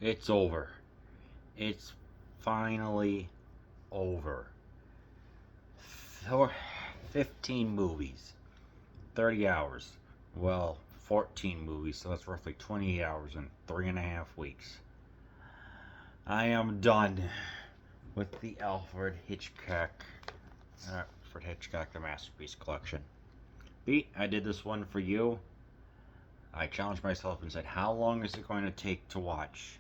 It's over. It's finally over. 15 movies, 30 hours. Well, 14 movies, so that's roughly 28 hours in 3.5 weeks. I am done with the Alfred Hitchcock, the Masterpiece Collection. Pete, I did this one for you. I challenged myself and said, how long is it going to take to watch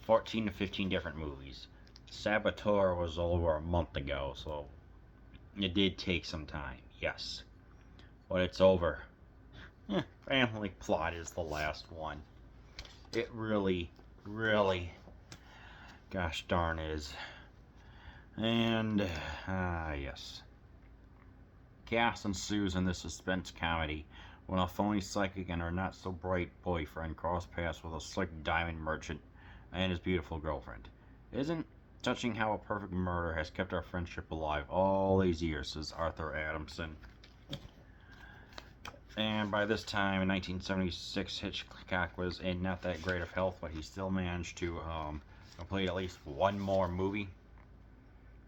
14 to 15 different movies? Saboteur was over a month ago, so it did take some time, yes. But it's over. Family Plot is the last one. It really, really, gosh darn is. And, yes. Chaos ensues in this suspense comedy when a phony psychic and her not so bright boyfriend cross paths with a slick diamond merchant and his beautiful girlfriend. Isn't touching how a perfect murder has kept our friendship alive all these years, says Arthur Adamson. And by this time, in 1976, Hitchcock was in not that great of health, but he still managed to complete at least one more movie.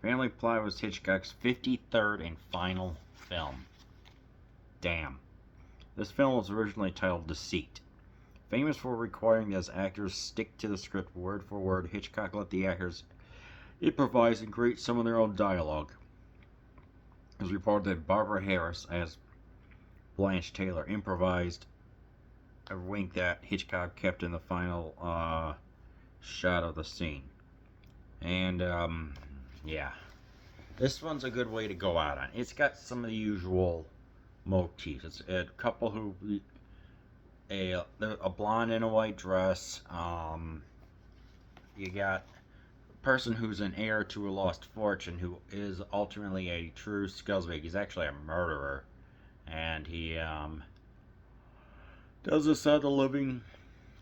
Family Plot was Hitchcock's 53rd and final film. Damn. This film was originally titled Deceit. Famous for requiring that his actors stick to the script word for word, Hitchcock let the actors improvise and create some of their own dialogue. It was reported that Barbara Harris, as Blanche Taylor, improvised a wink that Hitchcock kept in the final shot of the scene. And, yeah. This one's a good way to go out on. It's got some of the usual motifs. It's a couple who... A blonde in a white dress. You got a person who's an heir to a lost fortune who is ultimately a true scuzzbag. He's actually a murderer. And he does this out of living,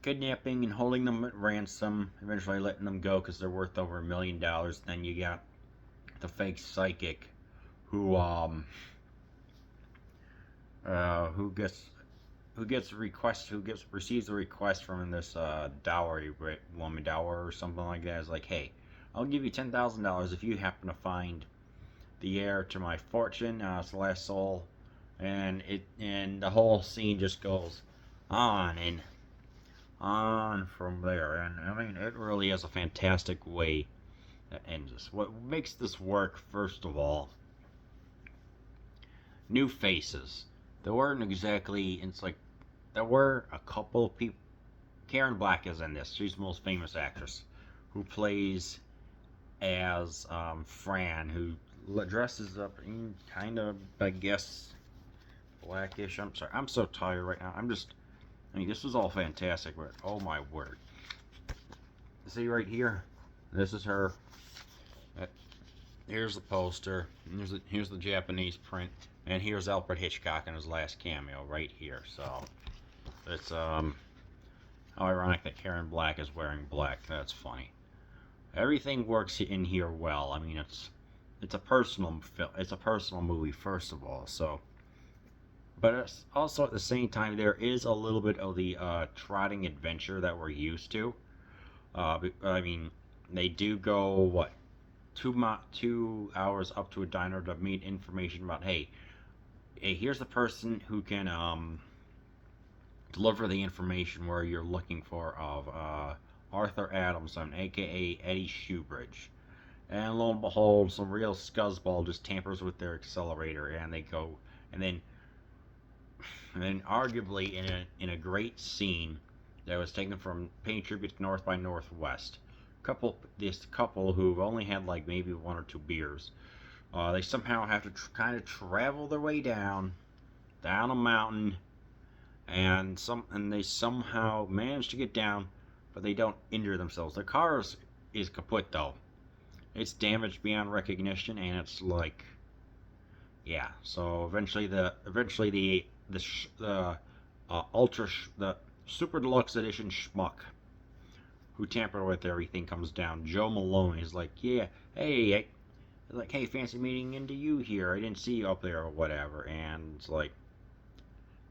kidnapping and holding them at ransom, eventually letting them go because they're worth over $1 million. Then you got the fake psychic who receives a request from this dowry woman, dower or something like that. Is like, hey, I'll give you $10,000 if you happen to find the heir to my fortune. It's the last soul, and the whole scene just goes on and on from there. And I mean, it really is a fantastic way that ends this. What makes this work, first of all, new faces. There weren't exactly. It's like there were a couple of people. Karen Black is in this. She's the most famous actress who plays as Fran, who dresses up in kind of, I guess, blackish. I'm sorry. I'm so tired right now. I mean, this was all fantastic, but oh my word. See right here? This is her. Here's the poster. Here's the Japanese print. And here's Alfred Hitchcock in his last cameo right here. So, it's, how ironic that Karen Black is wearing black. That's funny. Everything works in here well. I mean, it's a personal film. It's a personal movie, first of all. So, but it's also at the same time there is a little bit of the trotting adventure that we're used to. I mean, they do go what 2 hours up to a diner to meet information about hey, here's the person who can deliver the information where you're looking for of Arthur Adamson, aka Eddie Shoebridge. And lo and behold, some real scuzzball just tampers with their accelerator, and they go, and then arguably in a great scene that was taken from paying tribute to North by Northwest. This couple who've only had like maybe one or two beers, they somehow have to kind of travel their way down a mountain, and they somehow manage to get down, but they don't injure themselves. Their car is kaput though. It's damaged beyond recognition, and it's like, yeah. So eventually the super deluxe edition schmuck who tampered with everything comes down. Joe Maloney is like, yeah, hey, like, hey, fancy meeting into you here. I didn't see you up there or whatever. And it's like,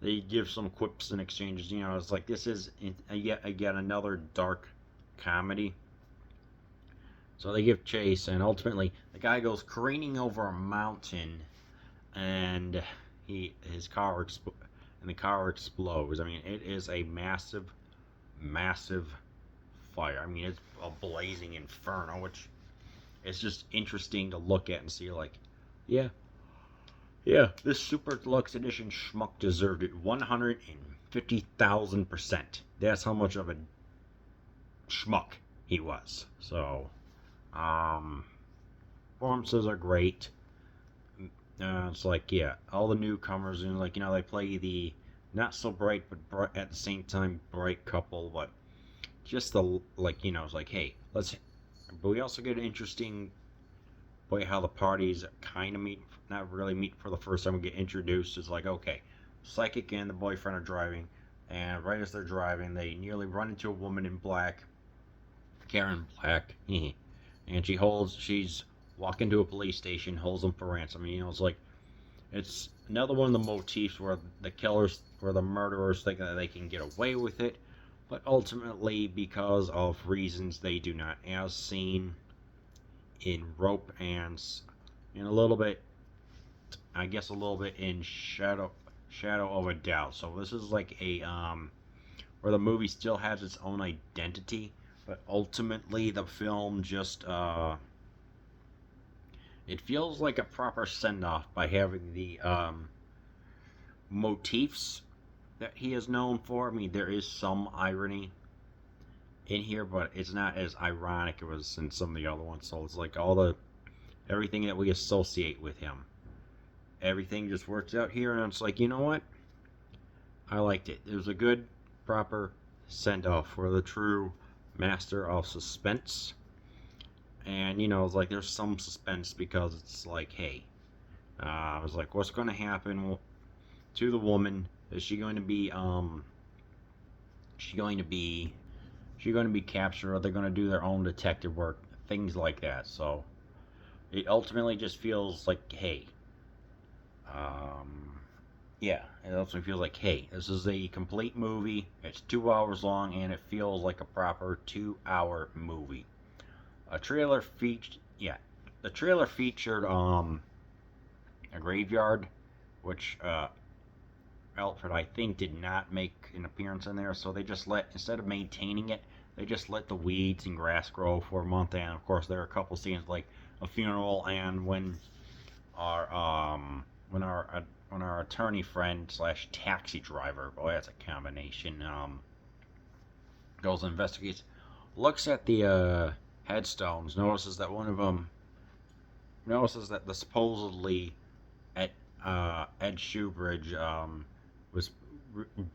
they give some quips and exchanges. You know, it's like this is yet again another dark comedy. So they give chase, and ultimately the guy goes careening over a mountain, and his car and the car explodes. I mean, it is a massive, massive fire. I mean, it's a blazing inferno, which is just interesting to look at and see. Like, yeah, yeah, this Super Deluxe Edition schmuck deserved it 150,000%. That's how much of a schmuck he was. So, performances are great. It's like, yeah, all the newcomers, and like, they play the not so bright but at the same time bright couple, but just the, like, it's like, hey, let's, but we also get an interesting way how the parties kind of meet, not really meet for the first time. We get introduced. It's like, okay, Psychic and the boyfriend are driving, and right as they're driving, they nearly run into a woman in black, Karen Black, and she's walking to a police station, holds them for ransom. It's like, it's another one of the motifs where the murderers think that they can get away with it, but ultimately, because of reasons they do not, as seen in Rope and a little bit, I guess, a little bit in Shadow of a Doubt. So this is like a where the movie still has its own identity, but ultimately the film just it feels like a proper send-off by having the motifs that he is known for. I mean, there is some irony in here, but it's not as ironic as it was in some of the other ones. So it's like everything that we associate with him, everything just works out here, and it's like, you know what? I liked it. It was a good, proper send-off for the true master of suspense. And, it's like there's some suspense because it's like, hey, I was like, what's going to happen to the woman? Is she going to be captured? Are they going to do their own detective work? Things like that. So it ultimately just feels like, hey, yeah, it ultimately feels like, hey, this is a complete movie. It's 2 hours long, and it feels like a proper 2-hour movie. The trailer featured a graveyard, which Alfred, I think, did not make an appearance in there. So they just instead of maintaining it, they just let the weeds and grass grow for a month. And of course, there are a couple scenes like a funeral, and when our attorney friend / taxi driver, boy, that's a combination, goes and investigates, looks at the headstones, notices that the supposedly Ed Shoebridge was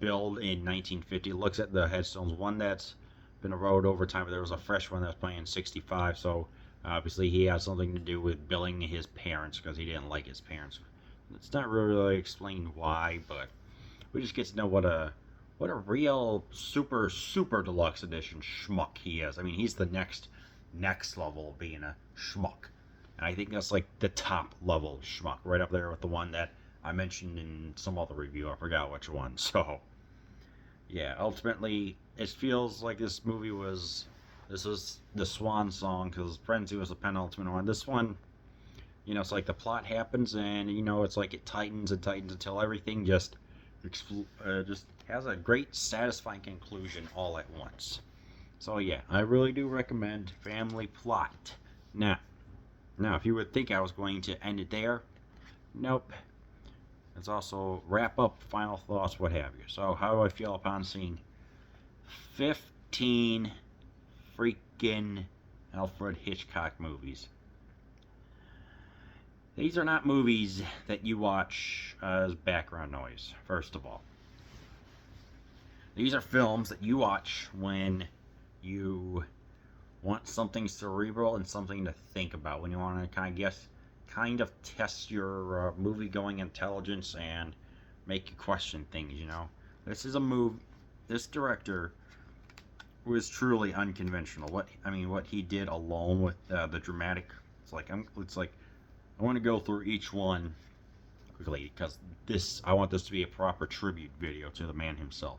built in 1950. Looks at the headstones, one that's been eroded over time, but there was a fresh one that was playing in 65. So obviously he had something to do with billing his parents because he didn't like his parents. It's not really explained why, but we just get to know what a real super deluxe edition schmuck he is. I mean, he's the next level of being a schmuck. And I think that's like the top level schmuck, right up there with the one that I mentioned in some other review. I forgot which one. So, yeah, ultimately, it feels like this was the swan song, because Frenzy was the penultimate one. This one, it's like the plot happens, and, it's like it tightens and tightens until everything just has a great, satisfying conclusion all at once. So, yeah, I really do recommend Family Plot. Now, if you would think I was going to end it there, nope. It's also wrap up, final thoughts, what have you. So, how do I feel upon seeing 15 freaking Alfred Hitchcock movies? These are not movies that you watch as background noise, first of all. These are films that you watch when you want something cerebral and something to think about, when you want to kind of test your movie-going intelligence and make you question things, This is a movie. This director was truly unconventional. What he did alone with the dramatic. It's like I want to go through each one quickly because I want this to be a proper tribute video to the man himself.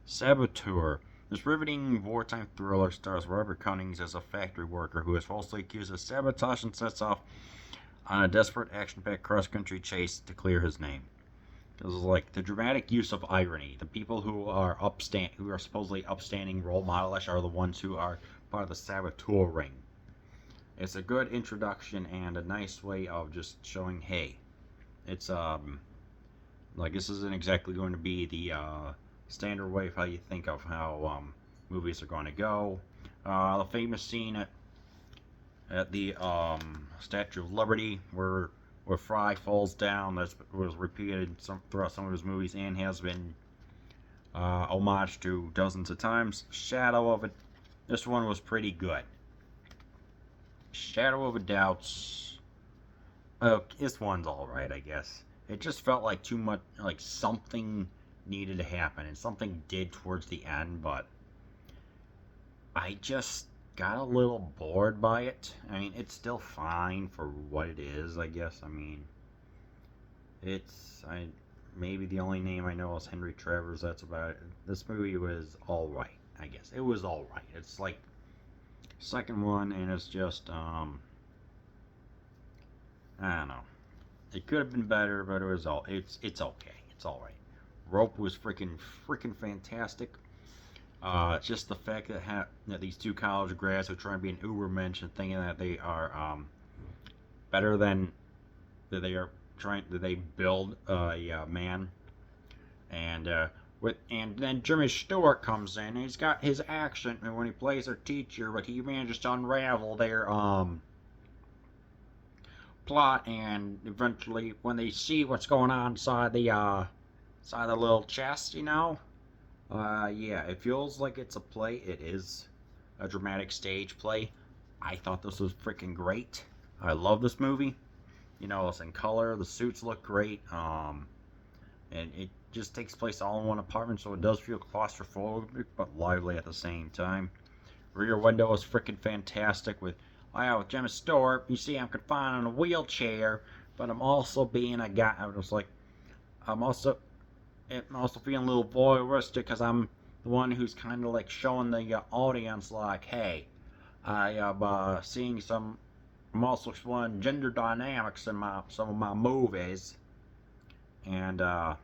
Saboteur, This riveting wartime thriller stars Robert Cummings as a factory worker who is falsely accused of sabotage and sets off on a desperate, action-packed cross-country chase to clear his name. This is like the dramatic use of irony. The people who are supposedly upstanding role modelish are the ones who are part of the saboteur ring. It's a good introduction and a nice way of just showing, hey, it's like this isn't exactly going to be the standard way of how you think of how movies are going to go. The famous scene at the Statue of Liberty where Fry falls down, that was repeated throughout some of his movies and has been homaged to dozens of times. Shadow of it, this one was pretty good. Shadow of a Doubt's, this one's alright, I guess. It just felt like too much, like something needed to happen, and something did towards the end, but I just got a little bored by it. I mean, it's still fine for what it is, I guess. I mean, maybe the only name I know is Henry Travers. That's about it. This movie was alright, I guess. It was alright. It's like second one, and it's just I don't know. It could have been better, but it's okay. It's alright. Rope was freaking fantastic. Just the fact that these two college grads are trying to be an Ubermensch and thinking that they are better than that they build a man, and then Jimmy Stewart comes in and he's got his accent when he plays their teacher, but he manages to unravel their plot, and eventually when they see what's going on inside the little chest, yeah, it feels like it's a play. It is a dramatic stage play. I thought this was freaking great. I love this movie. It's in color. The suits look great. And it just takes place all in one apartment, so it does feel claustrophobic but lively at the same time. Rear Window is freaking fantastic with Jimmy Stewart. You see, I'm confined in a wheelchair, but I'm also being a guy. I'm also feeling a little voyeuristic because I'm the one who's kind of like showing the audience, like, hey, I am seeing I'm also exploring gender dynamics in some of my movies, and the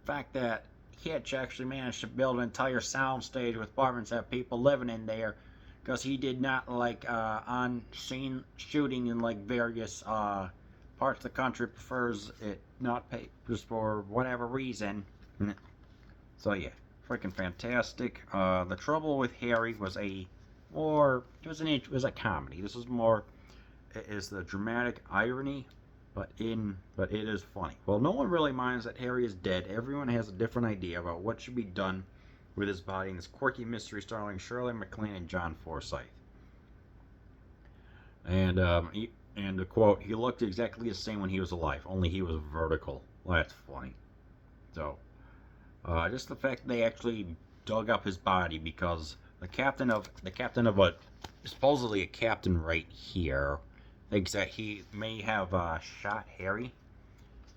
fact that Hitch actually managed to build an entire soundstage with apartments that have people living in there, because he did not like on-scene shooting in like various parts of the country, prefers it not pay just for whatever reason. So yeah, freaking fantastic. The Trouble with Harry was it was a comedy. This was more, it is the dramatic irony, but it is funny. Well, no one really minds that Harry is dead. Everyone has a different idea about what should be done with his body in this quirky mystery starring Shirley MacLaine and John Forsythe. And the quote, he looked exactly the same when he was alive, only he was vertical. Well, that's funny. So, just the fact that they actually dug up his body, because the captain of supposedly a captain right here, thinks that he may have shot Harry,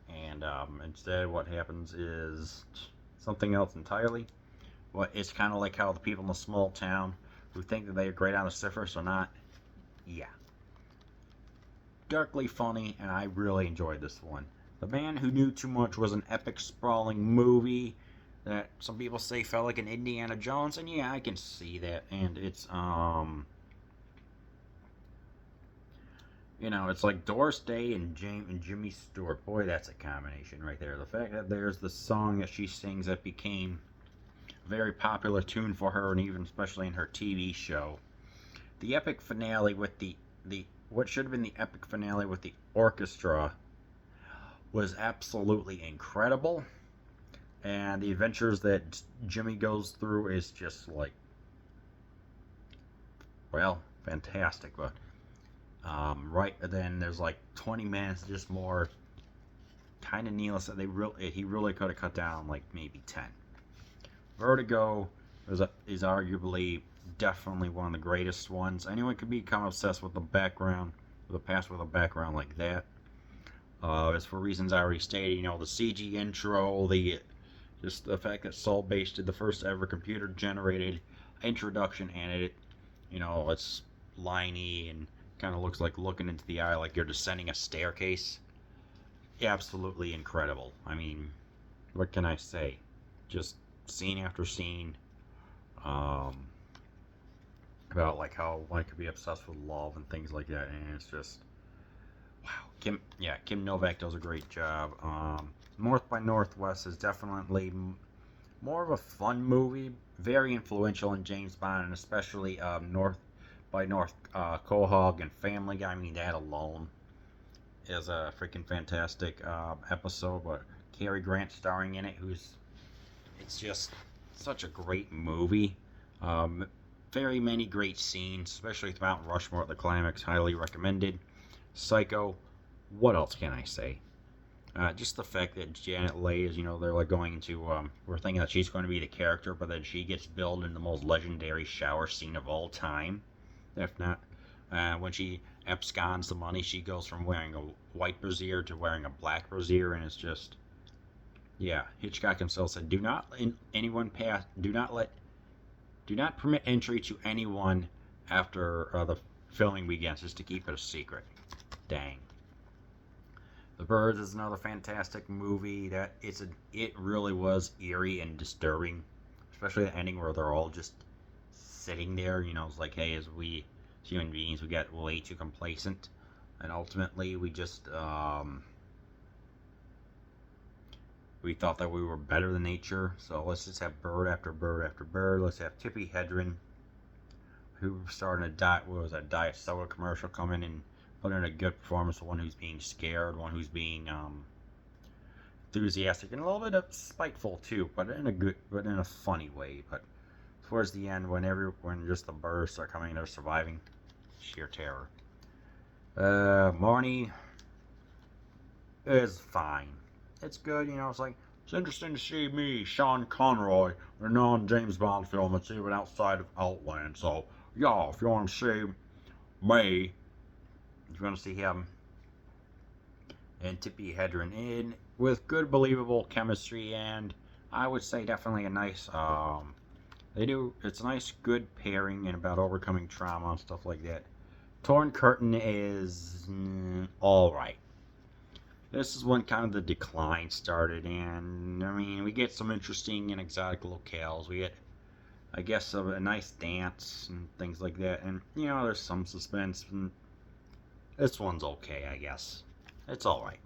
and instead what happens is something else entirely. Well, it's kind of like how the people in the small town who think that they are great on the surface are not. Yeah. Darkly funny, and I really enjoyed this one. The Man Who Knew Too Much was an epic, sprawling movie that some people say felt like an Indiana Jones, and yeah, I can see that. And it's it's like Doris Day and Jimmy Stewart. Boy, that's a combination right there. The fact that there's the song that she sings that became a very popular tune for her, and even especially in her TV show. The epic finale with the what should have been the epic finale with the orchestra was absolutely incredible, and the adventures that Jimmy goes through is just like, well, fantastic. But right then there's like 20 minutes just more kind of needless that he really could have cut down like maybe 10. Vertigo is arguably definitely one of the greatest ones. Anyone could become obsessed with the background, with a past with a background like that. As for reasons I already stated, the CG intro, the Just the fact that Salt Base did the first ever computer generated introduction, and it's liney and kind of looks like looking into the eye like you're descending a staircase. Absolutely incredible. I mean, what can I say? Just scene after scene, um, about like how one could be obsessed with love and things like that, and it's just wow. Kim Novak does a great job. North by Northwest is definitely more of a fun movie, very influential in James Bond, and especially North by North Quahog and Family Guy. I mean, that alone is a freaking fantastic episode. But Cary Grant starring in it, it's just such a great movie. Um, Very many great scenes, especially with Mount Rushmore at the climax. Highly recommended. Psycho. What else can I say? Just the fact that Janet Leigh is, they're like going into, we're thinking that she's going to be the character, but then she gets billed in the most legendary shower scene of all time. If not, when she absconds the money, she goes from wearing a white brassiere to wearing a black brassiere, and it's just, yeah. Hitchcock himself said, "Do not anyone pass. Do not permit entry to anyone after the filming begins, just to keep it a secret." Dang. The Birds is another fantastic movie that it really was eerie and disturbing, especially the ending where they're all just sitting there. It's like, hey, as we human beings, we get way too complacent, and ultimately we just we thought that we were better than nature. So let's just have bird after bird after bird. Let's have Tippi Hedren, who started a diet soda commercial, come in and put in a good performance. One who's being scared, one who's being enthusiastic, and a little bit of spiteful too, but in a funny way. But towards the end, when just the birds start coming, they're surviving. Sheer terror. Marnie is fine. It's good, it's like, it's interesting to see me, Sean Conroy, in a non-James Bond film that's even outside of Outland. So, yeah, if you want to see me, if you want to see him and Tippi Hedren in with good, believable chemistry, and I would say definitely a nice, it's a nice, good pairing and about overcoming trauma and stuff like that. Torn Curtain is alright. This is when kind of the decline started, and I mean, we get some interesting and exotic locales. We get, I guess, a nice dance and things like that, and there's some suspense. And this one's okay, I guess. It's alright.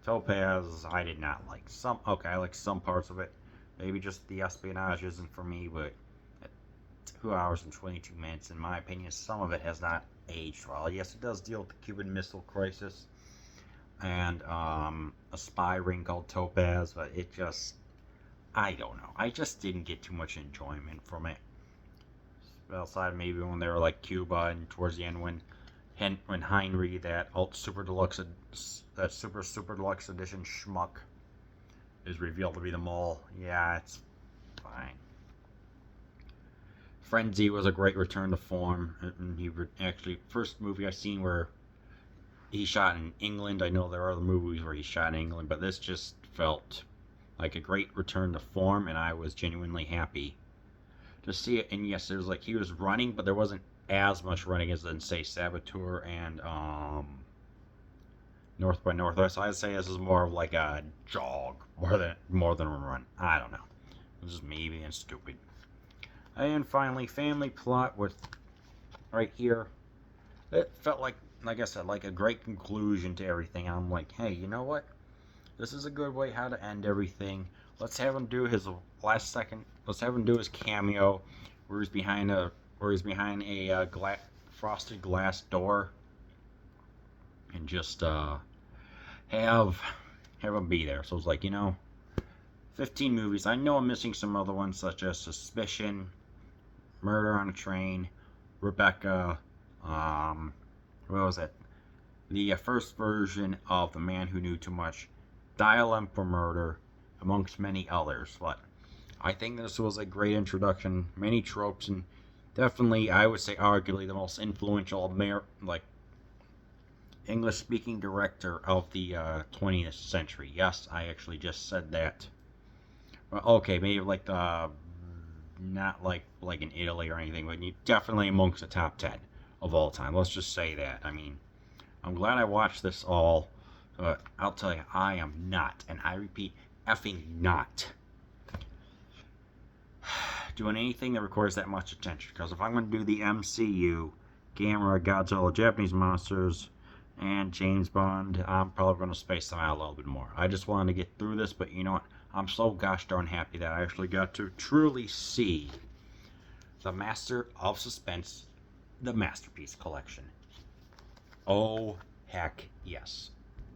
Topaz, I did not like. I like some parts of it. Maybe just the espionage isn't for me, but at 2 hours and 22 minutes, in my opinion, some of it has not aged well. Yes, it does deal with the Cuban Missile Crisis and a spy ring called Topaz, but it just, I don't know. I just didn't get too much enjoyment from it. Outside maybe when they were like Cuba, and towards the end when Heinrich, that super deluxe edition schmuck, is revealed to be the mole. Yeah, it's fine. Frenzy was a great return to form. He actually, first movie I seen where he shot in England. I know there are other movies where he shot in England, but this just felt like a great return to form, and I was genuinely happy to see it. And yes, there's like, he was running, but there wasn't as much running as in, say, Saboteur and North by Northwest. I'd say this is more of like a jog more than a run. I don't know. This is me being stupid. And finally, family plot with right here. It felt like I said, like a great conclusion to everything. I'm like, hey, you know what? This is a good way how to end everything. Let's have him do his last second. Let's have him do his cameo, where he's behind a frosted glass door, and just have him be there. So it's like, 15 movies. I know I'm missing some other ones such as Suspicion, Murder on a Train, Rebecca. What was it? The first version of The Man Who Knew Too Much, Dial M for Murder, amongst many others. But I think this was a great introduction. Many tropes, and definitely, I would say, arguably the most influential English-speaking director of the 20th century. Yes, I actually just said that. Well, okay, maybe like the not like in Italy or anything, but you definitely amongst the top 10 of all time. Let's just say that. I mean, I'm glad I watched this all, but I'll tell you, I am not, and I repeat, effing not doing anything that requires that much attention. Because if I'm going to do the MCU, Gamera, Godzilla, Japanese monsters, and James Bond, I'm probably going to space them out a little bit more. I just wanted to get through this, but you know what? I'm so gosh darn happy that I actually got to truly see the Master of Suspense, the Masterpiece Collection. Oh, heck yes.